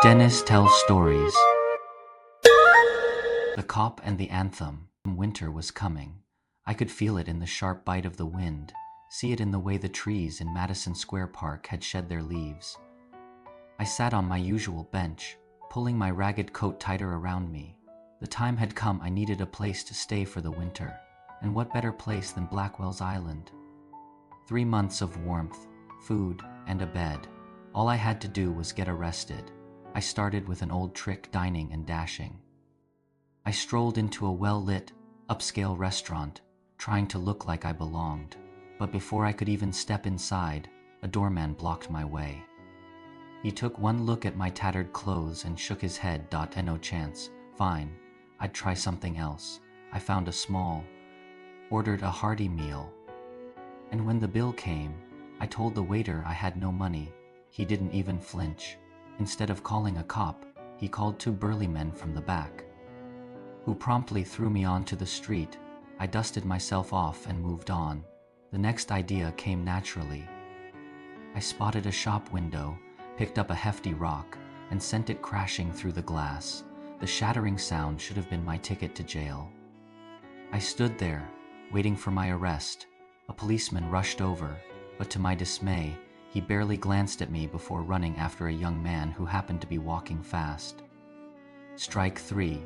Dennis tells stories. The Cop and the Anthem. Winter was coming. I could feel it in the sharp bite of the wind, see it in the way the trees in Madison Square Park had shed their leaves. I sat on my usual bench, pulling my ragged coat tighter around me. The time had come I needed a place to stay for the winter, and what better place than Blackwell's Island? 3 months of warmth, food, and a bed. All I had to do was get arrested. I started with an old trick dining and dashing. I strolled into a well-lit, upscale restaurant, trying to look like I belonged. But before I could even step inside, a doorman blocked my way. He took one look at my tattered clothes and shook his head. No chance. Fine, I'd try something else. I found a small, ordered a hearty meal. And when the bill came, I told the waiter I had no money. He didn't even flinch. Instead of calling a cop, he called 2 burly men from the back, who promptly threw me onto the street. I dusted myself off and moved on. The next idea came naturally. I spotted a shop window, picked up a hefty rock, and sent it crashing through the glass. The shattering sound should have been my ticket to jail. I stood there, waiting for my arrest. A policeman rushed over, but to my dismay, he barely glanced at me before running after a young man who happened to be walking fast. Strike 3.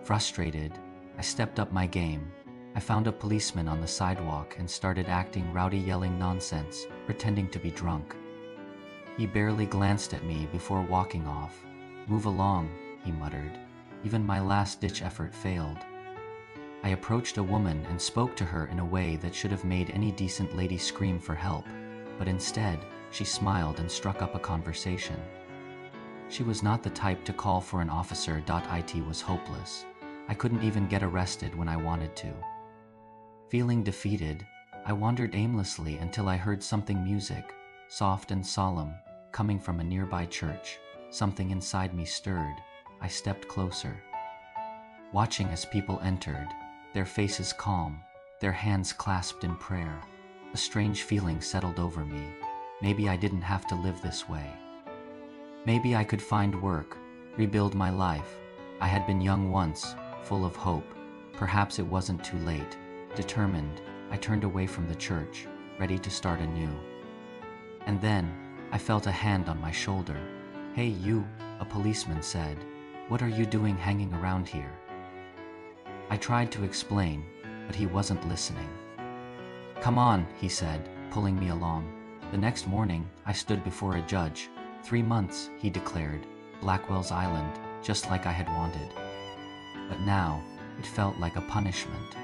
Frustrated, I stepped up my game. I found a policeman on the sidewalk and started acting rowdy, yelling nonsense, pretending to be drunk. He barely glanced at me before walking off. "Move along," he muttered. Even my last-ditch effort failed. I approached a woman and spoke to her in a way that should have made any decent lady scream for help, but instead, she smiled and struck up a conversation. She was not the type to call for an officer. It was hopeless. I couldn't even get arrested when I wanted to. Feeling defeated, I wandered aimlessly until I heard something music, soft and solemn, coming from a nearby church. Something inside me stirred. I stepped closer, watching as people entered, their faces calm, their hands clasped in prayer. A strange feeling settled over me. Maybe I didn't have to live this way. Maybe I could find work, rebuild my life. I had been young once, full of hope. Perhaps it wasn't too late. Determined, I turned away from the church, ready to start anew. And then, I felt a hand on my shoulder. "Hey you," a policeman said. "What are you doing hanging around here?" I tried to explain, but he wasn't listening. "Come on," he said, pulling me along. The next morning, I stood before a judge. 3 months, he declared. Blackwell's Island, just like I had wanted. But now, it felt like a punishment.